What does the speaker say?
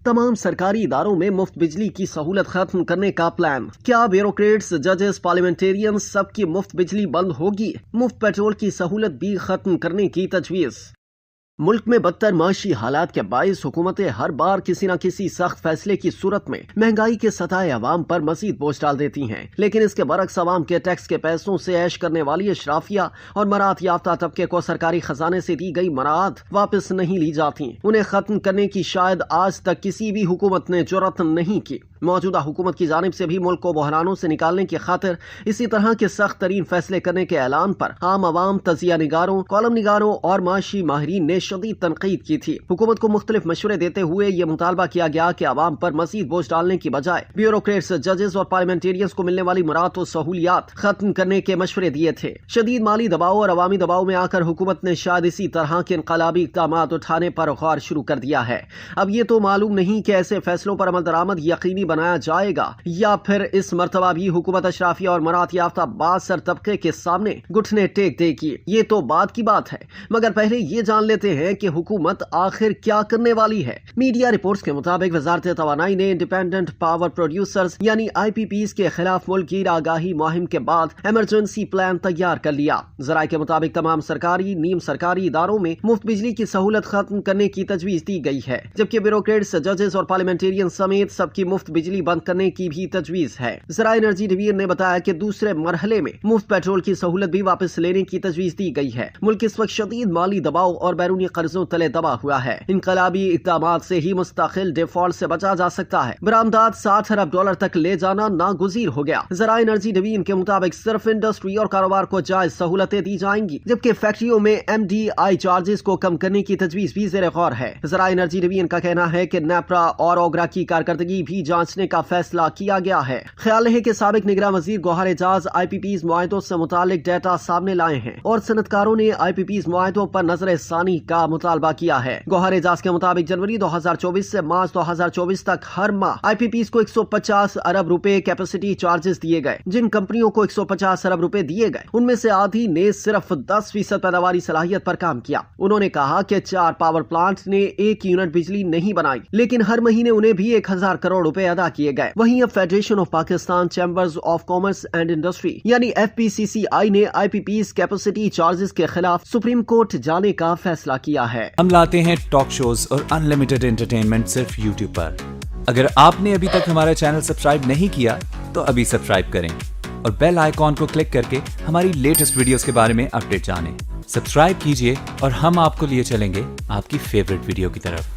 तमाम सरकारी इदारों में मुफ्त बिजली की सहूलत खत्म करने का प्लान। क्या ब्यूरोक्रेट्स, जजेस, पार्लियामेंटेरियंस सबकी मुफ्त बिजली बंद होगी? मुफ्त पेट्रोल की सहूलत भी खत्म करने की तजवीज़। मुल्क में बदतर माशी हालात के बाइस हुकूमतें हर बार किसी न किसी सख्त फैसले की सूरत में महंगाई के सताए अवाम पर मजीद बोझ डाल देती हैं, लेकिन इसके बरक्स अवाम के टैक्स के पैसों से ऐश करने वाली अशराफिया और मरात याफ्ता तबके को सरकारी खजाने से दी गई मरात वापस नहीं ली जाती। उन्हें खत्म करने की शायद आज तक किसी भी हुकूमत ने जुर्रत नहीं की। मौजूदा हुकूमत की जानिब से भी मुल्क को बहरानों से निकालने की खातिर इसी तरह के सख्त तरीन फैसले करने के ऐलान पर आम अवाम, तजिया निगारों, कॉलम निगारों और माशी माहिरीन ने शदीद तनकीद की थी। हुकूमत को मुख्तलिफ मशवरे देते हुए ये मुतालबा किया गया कि अवाम पर मजीद बोझ डालने की बजाय ब्यूरोक्रेट्स, जजेस और पार्लियामेंटेरियंस को मिलने वाली मरात और सहूलियात खत्म करने के मशवरे दिए थे। शदीद माली दबाव और अवामी दबाव में आकर हुकूमत ने शायद इसी तरह के इनकलाबी इक़दाम उठाने पर गौर शुरू कर दिया है। अब ये तो मालूम नहीं कि ऐसे फैसलों पर अमल दरामद यकीनी बनाया जाएगा या फिर इस मर्तबा भी हुकूमत अशराफिया और मरात याफ्ता बासर तबके के सामने घुटने टेक देगी। ये तो बात की बात है, मगर पहले ये जान लेते हैं कि हुकूमत आखिर क्या करने वाली है। मीडिया रिपोर्ट्स के मुताबिक वजारत तवानाई ने इंडिपेंडेंट पावर प्रोड्यूसर्स यानी IPPs के खिलाफ मुल्की आगाही मुहिम के बाद इमरजेंसी प्लान तैयार कर लिया। जराये के मुताबिक तमाम सरकारी, नीम सरकारी इदारों में मुफ्त बिजली की सहूलत खत्म करने की तजवीज दी गई है, जबकि ब्यूरोक्रेट्स, जजेस और पार्लियामेंटेरियन समेत सबकी मुफ्त बिजली बंद करने की भी तजवीज है। ज़राए एनर्जी डिवीजन ने बताया कि दूसरे मरहले में मुफ्त पेट्रोल की सहूलत भी वापस लेने की तजवीज दी गई है। मुल्क इस वक्त शदीद माली दबाव और बैरूनी कर्जों तले दबा हुआ है। इनकलाबी इक़दामात से ही मुस्तकिल डिफॉल्ट से बचा जा सकता है। बरामदात $60 अरब तक ले जाना नागुज़ीर हो गया। ज़राए एनर्जी डिवीजन के मुताबिक सिर्फ इंडस्ट्री और कारोबार को जायज सहूलतें दी जाएंगी, जबकि फैक्ट्रियों में MDI चार्जेस को कम करने की तजवीज भी ज़ेर गौर है। ज़राए एनर्जी डिवीजन का कहना है कि नेपरा और ओगरा की कारकर्दगी भी जांचने का फैसला किया गया है। ख्याल है कि साबिक निगरान वजीर गौहर एजाज IPPs मुआहदों से मुतालिक डेटा सामने लाए हैं और सनतकारों ने IPPs मुआहदों पर नजर सानी का मुतालबा किया है। गौहर एजाज के मुताबिक जनवरी 2024 से मार्च 2024 तक हर माह IPPs को 150 अरब रुपए कैपेसिटी चार्जेस दिए गए। जिन कंपनियों को 150 अरब रुपए दिए गए, उनमें से आधी ने सिर्फ 10% पैदावारी सलाहियत पर काम किया। उन्होंने कहा कि 4 पावर प्लांट ने 1 यूनिट बिजली नहीं बनाई, लेकिन हर महीने उन्हें भी 1000 करोड़ रुपए अदा किए गए। वहीं अब federation of Pakistan chambers of commerce and industry यानी FPCCI ने IPPs कैपेसिटी चार्जेस के खिलाफ सुप्रीम कोर्ट जाने का फैसला किया है। हम लाते हैं टॉक शोज और अनलिमिटेड एंटरटेनमेंट सिर्फ YouTube पर। अगर आपने अभी तक हमारा चैनल सब्सक्राइब नहीं किया तो अभी सब्सक्राइब करें और बेल आइकॉन को क्लिक करके हमारी लेटेस्ट वीडियोस के बारे में अपडेट जानें। सब्सक्राइब कीजिए और हम आपको लिए चलेंगे आपकी फेवरेट वीडियो की तरफ।